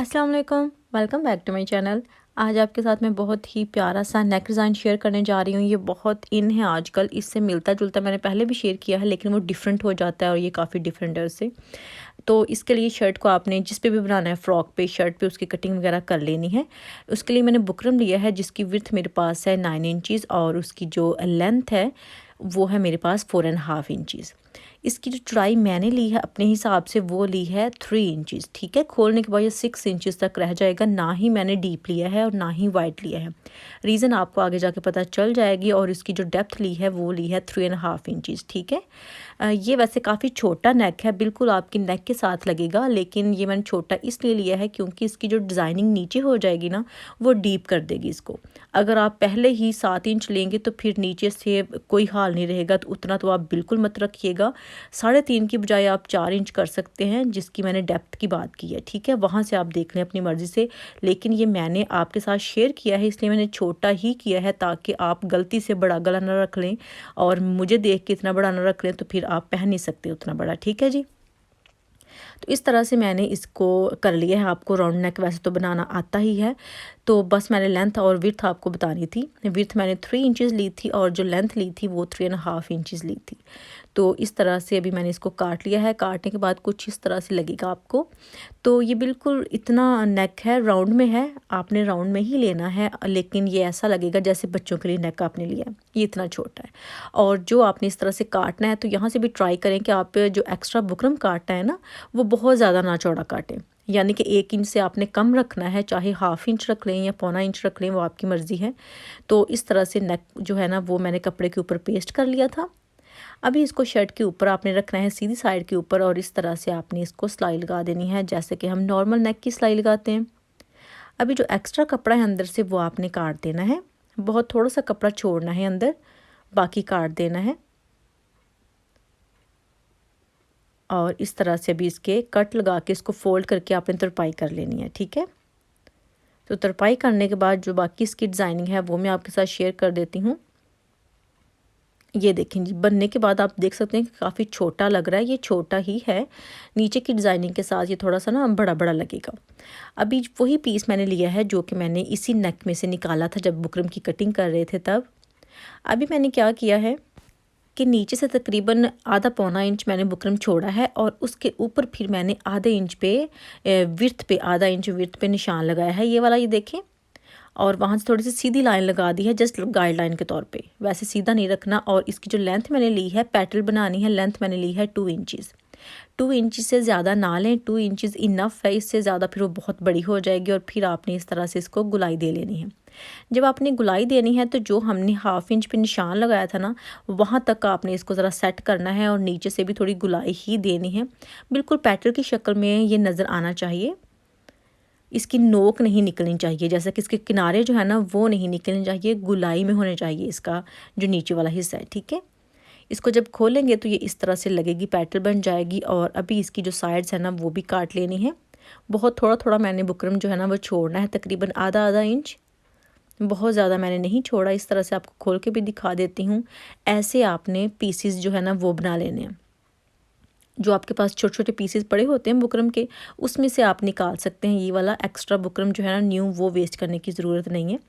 अस्सलाम वालेकुम, welcome back to my channel. आज आपके साथ मैं बहुत ही प्यारा सा नेक डिज़ाइन शेयर करने जा रही हूँ। ये बहुत इन है आजकल, इससे मिलता जुलता मैंने पहले भी शेयर किया है, लेकिन वो डिफरेंट हो जाता है और ये काफ़ी डिफरेंट है उससे। तो इसके लिए शर्ट को आपने जिस पे भी बनाना है, फ्रॉक पे, शर्ट पे, उसकी कटिंग वगैरह कर लेनी है। उसके लिए मैंने बुकरम लिया है जिसकी विड्थ मेरे पास है 9 इंचज़ और उसकी जो लेंथ है वो है मेरे पास 4.5 इंचज़। इसकी जो चौड़ाई मैंने ली है अपने हिसाब से वो ली है 3 इंचज़। ठीक है, खोलने के बाद ये 6 इंचज़ तक रह जाएगा। ना ही मैंने डीप लिया है और ना ही वाइड लिया है। रीज़न आपको आगे जाके पता चल जाएगी। और इसकी जो डेप्थ ली है वो ली है 3.5 इंचज़। ठीक है, ये वैसे काफ़ी छोटा नेक है, बिल्कुल आपकी नेक के साथ लगेगा, लेकिन ये मैंने छोटा इसलिए लिया है क्योंकि इसकी जो डिज़ाइनिंग नीचे हो जाएगी ना वो डीप कर देगी इसको। अगर आप पहले ही 7 इंच लेंगे तो फिर नीचे से कोई हाल नहीं रहेगा, तो उतना तो आप बिल्कुल मत रखिएगा। 3.5 की बजाय आप 4 इंच कर सकते हैं, जिसकी मैंने डेप्थ की बात की है। ठीक है, वहाँ से आप देख लें अपनी मर्ज़ी से, लेकिन ये मैंने आपके साथ शेयर किया है इसलिए मैंने छोटा ही किया है, ताकि आप गलती से बड़ा गला ना रख लें और मुझे देख के इतना बड़ा ना रख लें, तो फिर आप पहन नहीं सकते उतना बड़ा। ठीक है जी, तो इस तरह से मैंने इसको कर लिया है। आपको राउंड नेक वैसे तो बनाना आता ही है, तो बस मैंने लेंथ और विड्थ आपको बतानी थी। विड्थ मैंने 3 इंचज़ ली थी और जो लेंथ ली थी वो 3.5 इंचज़ ली थी। तो इस तरह से अभी मैंने इसको काट लिया है। काटने के बाद कुछ इस तरह से लगेगा आपको। तो ये बिल्कुल इतना नेक है, राउंड में है, आपने राउंड में ही लेना है, लेकिन ये ऐसा लगेगा जैसे बच्चों के लिए नेक आपने लिया है। ये इतना छोटा है। और जो आपने इस तरह से काटना है, तो यहाँ से भी ट्राई करें कि आप जो एक्स्ट्रा बुकरम काटना है ना वो बहुत ज़्यादा ना चौड़ा काटें। यानी कि 1 इंच से आपने कम रखना है, चाहे 1/2 इंच रख लें या पौना इंच रख लें, वो आपकी मर्ज़ी है। तो इस तरह से नेक जो है ना वो मैंने कपड़े के ऊपर पेस्ट कर लिया था। अभी इसको शर्ट के ऊपर आपने रखना है, सीधी साइड के ऊपर, और इस तरह से आपने इसको सिलाई लगा देनी है जैसे कि हम नॉर्मल नेक की सिलाई लगाते हैं। अभी जो एक्स्ट्रा कपड़ा है अंदर से वो आपने काट देना है। बहुत थोड़ा सा कपड़ा छोड़ना है अंदर, बाकी काट देना है। और इस तरह से अभी इसके कट लगा के इसको फोल्ड करके आपने तुरपाई कर लेनी है। ठीक है, तो तुरपाई करने के बाद जो बाकी इसकी डिज़ाइनिंग है वो मैं आपके साथ शेयर कर देती हूँ। ये देखें जी, बनने के बाद आप देख सकते हैं कि काफ़ी छोटा लग रहा है। ये छोटा ही है, नीचे की डिज़ाइनिंग के साथ ये थोड़ा सा ना बड़ा बड़ा लगेगा। अभी वही पीस मैंने लिया है जो कि मैंने इसी नेक में से निकाला था जब बुकरम की कटिंग कर रहे थे तब। अभी मैंने क्या किया है कि नीचे से तकरीबन आधा पौना इंच मैंने बुकरम छोड़ा है और उसके ऊपर फिर मैंने आधे इंच पे विड्थ पे, आधा इंच विड्थ पे निशान लगाया है, ये वाला, ये देखें। और वहाँ से थोड़ी सी सीधी लाइन लगा दी है, जस्ट गाइडलाइन के तौर पे, वैसे सीधा नहीं रखना। और इसकी जो लेंथ मैंने ली है, पेटल बनानी है, लेंथ मैंने ली है 2 इंचज़। 2 इंचज़ से ज़्यादा ना लें, 2 इंचज़ इनफ है, इससे ज़्यादा फिर वो बहुत बड़ी हो जाएगी। और फिर आपने इस तरह से इसको गुलाई दे लेनी है। जब आपने गुलाई देनी है तो जो हमने 1/2 इंच पे निशान लगाया था ना, वहाँ तक आपने इसको ज़रा सेट करना है और नीचे से भी थोड़ी गुलाई ही देनी है। बिल्कुल पैटर्न की शक्ल में ये नज़र आना चाहिए। इसकी नोक नहीं निकलनी चाहिए, जैसा कि इसके किनारे जो है ना वो नहीं निकलने चाहिए, गुलाई में होने चाहिए इसका जो नीचे वाला हिस्सा है। ठीक है, इसको जब खोलेंगे तो ये इस तरह से लगेगी, पैटर्न बन जाएगी। और अभी इसकी जो साइड्स है ना वो भी काट लेनी है। बहुत थोड़ा थोड़ा मैंने बुकरम जो है ना वो छोड़ना है, तकरीबन आधा आधा इंच, बहुत ज़्यादा मैंने नहीं छोड़ा। इस तरह से आपको खोल के भी दिखा देती हूँ। ऐसे आपने पीसीस जो है ना वो बना लेने हैं। जो आपके पास छोटे छोटे पीसेस पड़े होते हैं बुकरम के, उसमें से आप निकाल सकते हैं। ये वाला एक्स्ट्रा बुकरम जो है ना न्यू, वो वेस्ट करने की ज़रूरत नहीं है।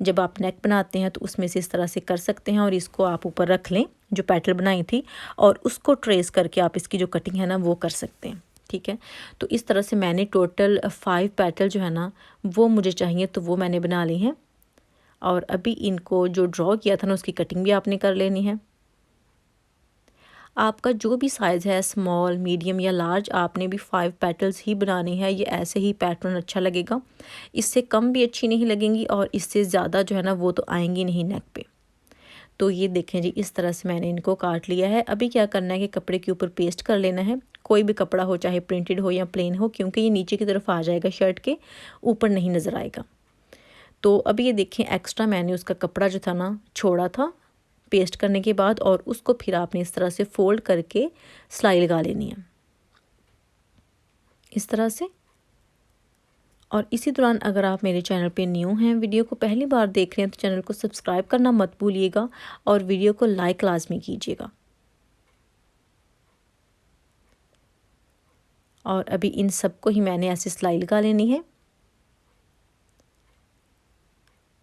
जब आप नेक बनाते हैं तो उसमें से इस तरह से कर सकते हैं और इसको आप ऊपर रख लें जो पैटर्न बनाई थी, और उसको ट्रेस करके आप इसकी जो कटिंग है ना वो कर सकते हैं। ठीक है, तो इस तरह से मैंने टोटल 5 पैटर्न जो है ना वो मुझे चाहिए, तो वो मैंने बना ली हैं। और अभी इनको जो ड्रॉ किया था ना उसकी कटिंग भी आपने कर लेनी है। आपका जो भी साइज़ है, स्मॉल, मीडियम या लार्ज, आपने भी 5 पेटल्स ही बनानी है। ये ऐसे ही पैटर्न अच्छा लगेगा, इससे कम भी अच्छी नहीं लगेंगी और इससे ज़्यादा जो है ना वो तो आएंगी नहीं नेक पे। तो ये देखें जी, इस तरह से मैंने इनको काट लिया है। अभी क्या करना है कि कपड़े के ऊपर पेस्ट कर लेना है। कोई भी कपड़ा हो, चाहे प्रिंटेड हो या प्लेन हो, क्योंकि ये नीचे की तरफ आ जाएगा, शर्ट के ऊपर नहीं नज़र आएगा। तो अभी ये देखें, एक्स्ट्रा मैंने उसका कपड़ा जो था ना छोड़ा था पेस्ट करने के बाद, और उसको फिर आपने इस तरह से फोल्ड करके सिलाई लगा लेनी है, इस तरह से। और इसी दौरान अगर आप मेरे चैनल पे न्यू हैं, वीडियो को पहली बार देख रहे हैं, तो चैनल को सब्सक्राइब करना मत भूलिएगा और वीडियो को लाइक लाजमी कीजिएगा। और अभी इन सबको ही मैंने ऐसे सिलाई लगा लेनी है।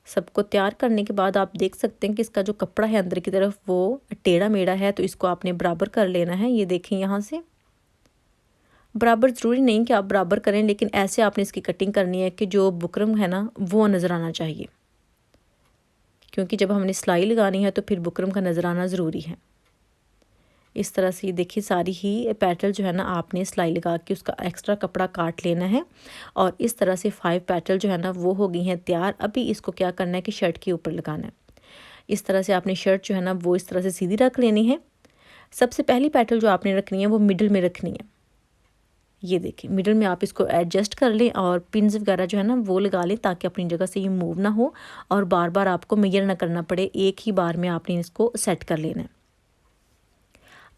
सबको तैयार करने के बाद आप देख सकते हैं कि इसका जो कपड़ा है अंदर की तरफ वो टेढ़ा मेढ़ा है, तो इसको आपने बराबर कर लेना है। ये देखें यहाँ से बराबर ज़रूरी नहीं कि आप बराबर करें, लेकिन ऐसे आपने इसकी कटिंग करनी है कि जो बुकरम है ना वो नज़र आना चाहिए, क्योंकि जब हमने सिलाई लगानी है तो फिर बुकरम का नज़र आना ज़रूरी है। इस तरह से ये देखिए सारी ही पेटल जो है ना आपने सिलाई लगा के उसका एक्स्ट्रा कपड़ा काट लेना है, और इस तरह से 5 पेटल जो है ना वो हो गई हैं तैयार। अभी इसको क्या करना है कि शर्ट के ऊपर लगाना है। इस तरह से आपने शर्ट जो है ना वो इस तरह से सीधी रख लेनी है। सबसे पहली पेटल जो आपने रखनी है वो मिडल में रखनी है। ये देखिए मिडल में आप इसको एडजस्ट कर लें और पिन्स वगैरह जो है ना वो लगा लें, ताकि अपनी जगह से ये मूव ना हो और बार बार आपको मेजर ना करना पड़े, एक ही बार में आपने इसको सेट कर लेना है।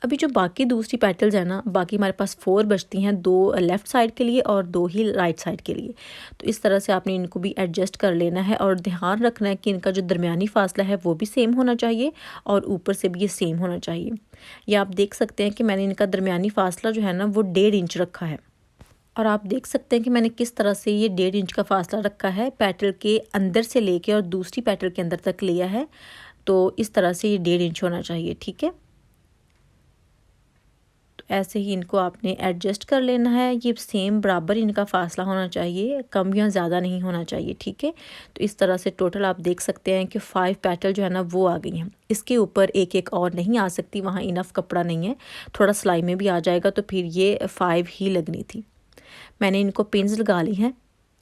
अभी जो बाकी दूसरी पेटल्स है ना, बाकी हमारे पास 4 बचती हैं, 2 लेफ़्ट साइड के लिए और 2 ही राइट साइड के लिए। तो इस तरह से आपने इनको भी एडजस्ट कर लेना है, और ध्यान रखना है कि इनका जो दरमियानी फासला है वो भी सेम होना चाहिए और ऊपर से भी ये सेम होना चाहिए। ये आप देख सकते हैं कि मैंने इनका दरमियानी फासला जो है ना वो 1.5 इंच रखा है, और आप देख सकते हैं कि मैंने किस तरह से ये 1.5 इंच का फासला रखा है, पेटल के अंदर से लेके और दूसरी पेटल के अंदर तक लिया है। तो इस तरह से ये 1.5 इंच होना चाहिए, ठीक है। ऐसे ही इनको आपने एडजस्ट कर लेना है। ये सेम बराबर इनका फासला होना चाहिए, कम या ज़्यादा नहीं होना चाहिए, ठीक है। तो इस तरह से टोटल आप देख सकते हैं कि 5 पेटल जो है ना वो आ गई हैं। इसके ऊपर एक एक और नहीं आ सकती, वहाँ इनफ कपड़ा नहीं है, थोड़ा सिलाई में भी आ जाएगा, तो फिर ये 5 ही लगनी थी। मैंने इनको पिन्स लगा ली हैं,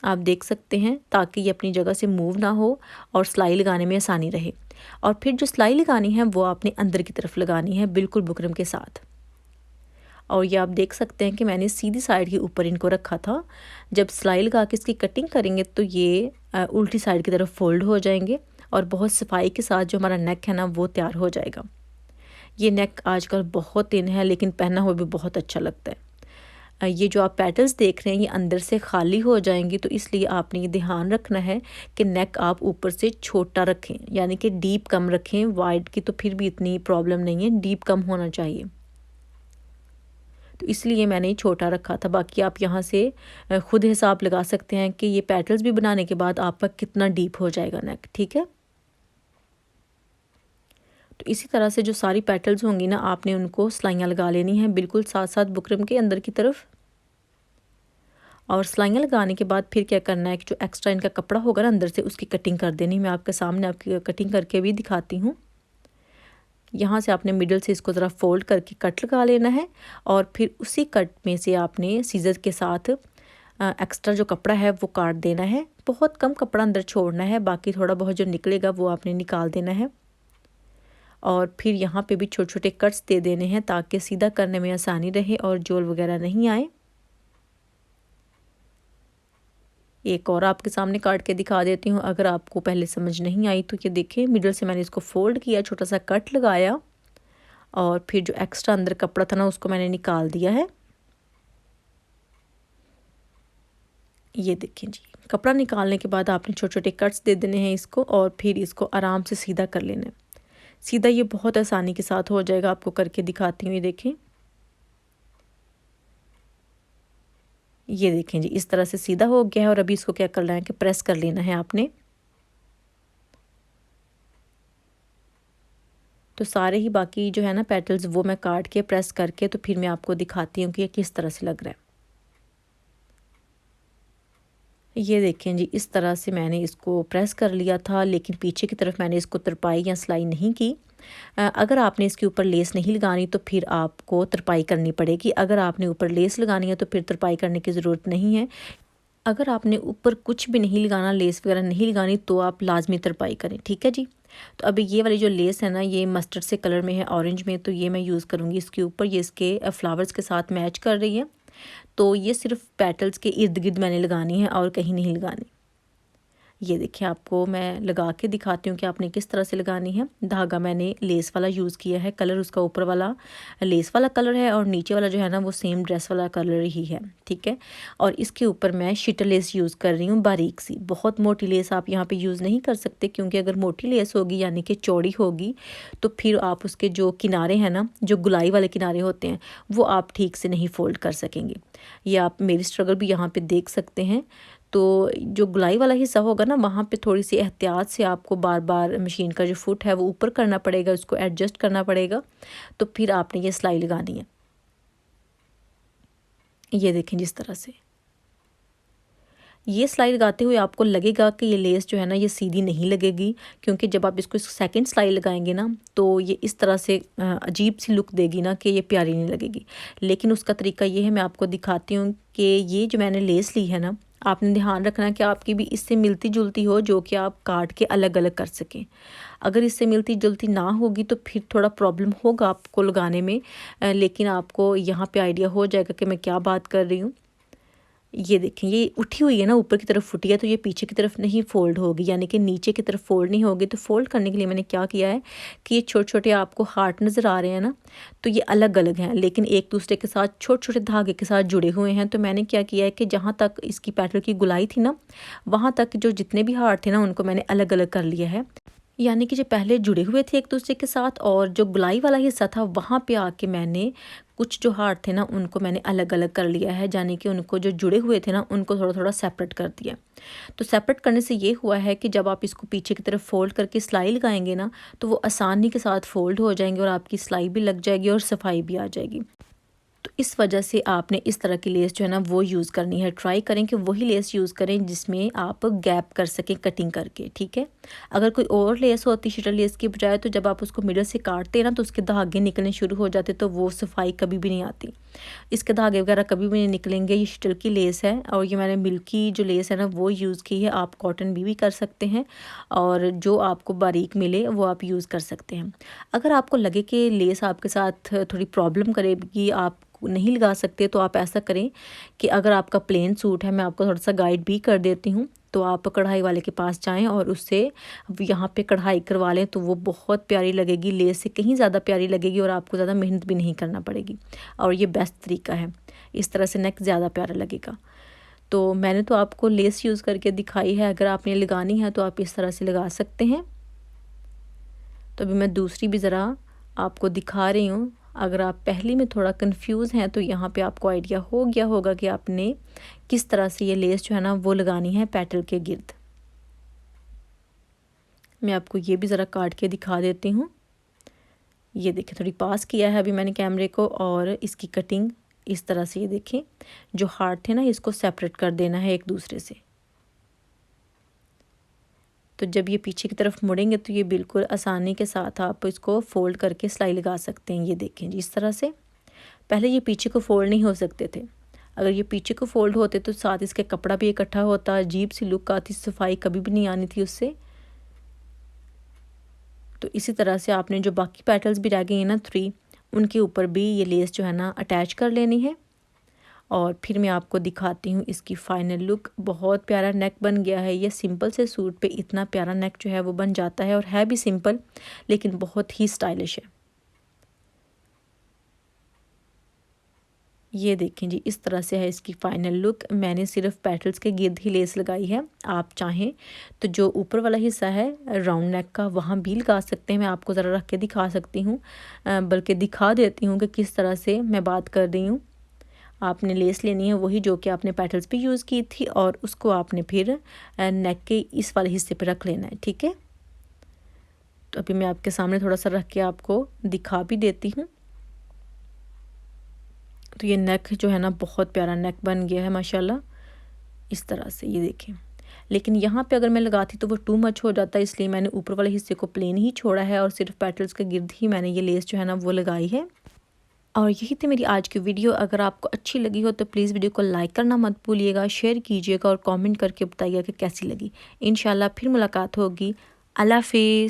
आप देख सकते हैं, ताकि ये अपनी जगह से मूव ना हो और सिलाई लगाने में आसानी रहे। और फिर जो सिलाई लगानी है वो आपने अंदर की तरफ लगानी है, बिल्कुल बुकरम के साथ। और ये आप देख सकते हैं कि मैंने सीधी साइड के ऊपर इनको रखा था। जब सिलाई लगा के इसकी कटिंग करेंगे तो ये उल्टी साइड की तरफ फोल्ड हो जाएंगे, और बहुत सफाई के साथ जो हमारा नेक है ना वो तैयार हो जाएगा। ये नेक आजकल बहुत इन है, लेकिन पहना हुआ भी बहुत अच्छा लगता है। ये जो आप पेटल्स देख रहे हैं ये अंदर से खाली हो जाएंगी, तो इसलिए आपने ये ध्यान रखना है कि नेक आप ऊपर से छोटा रखें, यानी कि डीप कम रखें। वाइड की तो फिर भी इतनी प्रॉब्लम नहीं है, डीप कम होना चाहिए, तो इसलिए मैंने छोटा रखा था। बाकी आप यहाँ से खुद हिसाब लगा सकते हैं कि ये पेटल्स भी बनाने के बाद आपका कितना डीप हो जाएगा नेक, ठीक है। तो इसी तरह से जो सारी पेटल्स होंगी ना आपने उनको सिलाइयाँ लगा लेनी है, बिल्कुल साथ साथ बुकरम के अंदर की तरफ। और सिलाइयाँ लगाने के बाद फिर क्या करना है कि जो एक्स्ट्रा इनका कपड़ा होगा ना अंदर से उसकी कटिंग कर देनी। मैं आपके सामने आपकी कटिंग करके भी दिखाती हूँ। यहाँ से आपने मिडल से इसको ज़रा फोल्ड करके कट लगा लेना है, और फिर उसी कट में से आपने सीजर के साथ एक्स्ट्रा जो कपड़ा है वो काट देना है। बहुत कम कपड़ा अंदर छोड़ना है, बाकी थोड़ा बहुत जो निकलेगा वो आपने निकाल देना है। और फिर यहाँ पे भी छोटे छोटे कट्स दे देने हैं, ताकि सीधा करने में आसानी रहे और जोल वगैरह नहीं आए। एक और आपके सामने काट के दिखा देती हूँ, अगर आपको पहले समझ नहीं आई तो ये देखें, मिडल से मैंने इसको फोल्ड किया, छोटा सा कट लगाया, और फिर जो एक्स्ट्रा अंदर कपड़ा था ना उसको मैंने निकाल दिया है। ये देखें जी, कपड़ा निकालने के बाद आपने छोटे छोटे कट्स दे देने हैं इसको, और फिर इसको आराम से सीधा कर लेना है। सीधा ये बहुत आसानी के साथ हो जाएगा, आपको करके दिखाती हूँ। ये देखें, ये देखें जी, इस तरह से सीधा हो गया है। और अभी इसको क्या करना है कि प्रेस कर लेना है आपने। तो सारे ही बाकी जो है ना पेटल्स वो मैं काट के प्रेस करके तो फिर मैं आपको दिखाती हूँ कि ये किस तरह से लग रहा है। ये देखें जी, इस तरह से मैंने इसको प्रेस कर लिया था, लेकिन पीछे की तरफ मैंने इसको तरपाई या सिलाई नहीं की। अगर आपने इसके ऊपर लेस नहीं लगानी तो फिर आपको तरपाई करनी पड़ेगी। अगर आपने ऊपर लेस लगानी है तो फिर तरपाई करने की ज़रूरत नहीं है। अगर आपने ऊपर कुछ भी नहीं लगाना, लेस वगैरह नहीं लगानी, तो आप लाजमी तरपाई करें, ठीक है जी। तो अभी ये वाली जो लेस है ना ये मस्टर्ड से कलर में है, ऑरेंज में, तो ये मैं यूज़ करूँगी इसके ऊपर। ये इसके फ्लावर्स के साथ मैच कर रही है, तो ये सिर्फ पेटल्स के इर्द गिर्द मैंने लगानी है और कहीं नहीं लगानी। ये देखिए, आपको मैं लगा के दिखाती हूँ कि आपने किस तरह से लगानी है। धागा मैंने लेस वाला यूज़ किया है, कलर उसका ऊपर वाला लेस वाला कलर है और नीचे वाला जो है ना वो सेम ड्रेस वाला कलर ही है, ठीक है। और इसके ऊपर मैं शीटर लेस यूज़ कर रही हूँ, बारीक सी। बहुत मोटी लेस आप यहाँ पे यूज़ नहीं कर सकते, क्योंकि अगर मोटी लेस होगी यानी कि चौड़ी होगी तो फिर आप उसके जो किनारे हैं ना, जो गुलाई वाले किनारे होते हैं, वो आप ठीक से नहीं फोल्ड कर सकेंगे। ये आप मेरी स्ट्रगल भी यहाँ पर देख सकते हैं। तो जो गुलाई वाला हिस्सा होगा ना, वहाँ पे थोड़ी सी एहतियात से आपको बार बार मशीन का जो फुट है वो ऊपर करना पड़ेगा, उसको एडजस्ट करना पड़ेगा। तो फिर आपने ये सिलाई लगानी है। ये देखें जिस तरह से ये सिलाई लगाते हुए आपको लगेगा कि ये लेस जो है ना ये सीधी नहीं लगेगी, क्योंकि जब आप इसको सेकंड सिलाई लगाएंगे ना तो ये इस तरह से अजीब सी लुक देगी ना कि ये प्यारी नहीं लगेगी। लेकिन उसका तरीका ये है, मैं आपको दिखाती हूँ कि ये जो मैंने लेस ली है ना, आपने ध्यान रखना कि आपकी भी इससे मिलती जुलती हो, जो कि आप काट के अलग अलग कर सकें। अगर इससे मिलती जुलती ना होगी तो फिर थोड़ा प्रॉब्लम होगा आपको लगाने में, लेकिन आपको यहाँ पे आइडिया हो जाएगा कि मैं क्या बात कर रही हूँ। ये देखें ये उठी हुई है ना, ऊपर की तरफ फुटी है, तो ये पीछे की तरफ नहीं फोल्ड होगी, यानी कि नीचे की तरफ फोल्ड नहीं होगी। तो फोल्ड करने के लिए मैंने क्या किया है कि ये छोटे छोटे आपको हार्ट नज़र आ रहे हैं ना, तो ये अलग अलग हैं लेकिन एक दूसरे के साथ छोटे छोटे धागे के साथ जुड़े हुए हैं। तो मैंने क्या किया है कि जहाँ तक इसकी पेटल की गुलाई थी ना, वहाँ तक जो जितने भी हार्ट थे ना उनको मैंने अलग अलग कर लिया है। यानी कि जो पहले जुड़े हुए थे एक दूसरे के साथ, और जो गुलाई वाला हिस्सा था वहाँ पे आके मैंने कुछ जो हार्ट थे ना उनको मैंने अलग अलग कर लिया है, यानी कि उनको जो जुड़े हुए थे ना उनको थोड़ा थोड़ा सेपरेट कर दिया। तो सेपरेट करने से ये हुआ है कि जब आप इसको पीछे की तरफ फोल्ड करके सिलाई लगाएंगे ना, तो वो आसानी के साथ फोल्ड हो जाएंगे और आपकी सिलाई भी लग जाएगी और सफाई भी आ जाएगी। तो इस वजह से आपने इस तरह की लेस जो है ना वो यूज़ करनी है। ट्राई करें कि वही लेस यूज़ करें जिसमें आप गैप कर सकें कटिंग करके, ठीक है। अगर कोई और लेस होती शटल लेस की बजाय, तो जब आप उसको मिडल से काटते हैं ना तो उसके धागे निकलने शुरू हो जाते, तो वो सफाई कभी भी नहीं आती। इसके धागे वगैरह कभी भी नहीं निकलेंगे। ये शटल की लेस है और ये मैंने मिल्की जो लेस है ना वो यूज़ की है। आप कॉटन भी कर सकते हैं और जो आपको बारीक मिले वो आप यूज़ कर सकते हैं। अगर आपको लगे कि लेस आपके साथ थोड़ी प्रॉब्लम करेगी, आप नहीं लगा सकते, तो आप ऐसा करें कि अगर आपका प्लेन सूट है, मैं आपको थोड़ा सा गाइड भी कर देती हूँ, तो आप कढ़ाई वाले के पास जाएं और उससे यहाँ पे कढ़ाई करवा लें, तो वो बहुत प्यारी लगेगी, लेस से कहीं ज़्यादा प्यारी लगेगी और आपको ज़्यादा मेहनत भी नहीं करना पड़ेगी। और ये बेस्ट तरीका है, इस तरह से नेक ज़्यादा प्यारा लगेगा। तो मैंने तो आपको लेस यूज़ करके दिखाई है, अगर आपने लगानी है तो आप इस तरह से लगा सकते हैं। तो अभी मैं दूसरी भी ज़रा आपको दिखा रही हूँ। अगर आप पहली में थोड़ा कंफ्यूज हैं तो यहाँ पे आपको आइडिया हो गया होगा कि आपने किस तरह से ये लेस जो है ना वो लगानी है पेटल के गिर्द। मैं आपको ये भी ज़रा काट के दिखा देती हूँ। ये देखिए थोड़ी पास किया है अभी मैंने कैमरे को, और इसकी कटिंग इस तरह से, ये देखें जो हार्ट थे ना इसको सेपरेट कर देना है एक दूसरे से। तो जब ये पीछे की तरफ मुड़ेंगे तो ये बिल्कुल आसानी के साथ आप इसको फोल्ड करके सिलाई लगा सकते हैं। ये देखें जी इस तरह से। पहले ये पीछे को फोल्ड नहीं हो सकते थे, अगर ये पीछे को फोल्ड होते तो साथ इसके कपड़ा भी इकट्ठा होता, अजीब सी लुक आती, सफाई कभी भी नहीं आनी थी उससे। तो इसी तरह से आपने जो बाकी पेटल्स भी रह गए हैं ना 3, उनके ऊपर भी ये लेस जो है ना अटैच कर लेनी है। और फिर मैं आपको दिखाती हूँ इसकी फाइनल लुक। बहुत प्यारा नेक बन गया है। ये सिंपल से सूट पे इतना प्यारा नेक जो है वो बन जाता है, और है भी सिंपल लेकिन बहुत ही स्टाइलिश है। ये देखें जी इस तरह से है इसकी फाइनल लुक। मैंने सिर्फ पेटल्स के गिर्द ही लेस लगाई है, आप चाहें तो जो ऊपर वाला हिस्सा है राउंड नेक का वहाँ भी लगा सकते हैं। मैं आपको ज़रा रख के दिखा सकती हूँ, बल्कि दिखा देती हूँ कि किस तरह से मैं बात कर रही हूँ। आपने लेस लेनी है वही जो कि आपने पेटल्स पे यूज़ की थी, और उसको आपने फिर नेक के इस वाले हिस्से पे रख लेना है, ठीक है। तो अभी मैं आपके सामने थोड़ा सा रख के आपको दिखा भी देती हूँ। तो ये नेक जो है ना बहुत प्यारा नेक बन गया है माशाल्लाह, इस तरह से। ये देखें, लेकिन यहाँ पे अगर मैं लगाती तो वो टू मच हो जाता है, इसलिए मैंने ऊपर वाले हिस्से को प्लेन ही छोड़ा है और सिर्फ पेटल्स के गिर्द ही मैंने ये लेस जो है ना वो लगाई है। और यही थी मेरी आज की वीडियो। अगर आपको अच्छी लगी हो तो प्लीज़ वीडियो को लाइक करना मत भूलिएगा, शेयर कीजिएगा और कमेंट करके बताइएगा कि कैसी लगी। इंशाल्लाह फिर मुलाकात होगी। अल्लाह हाफिज़।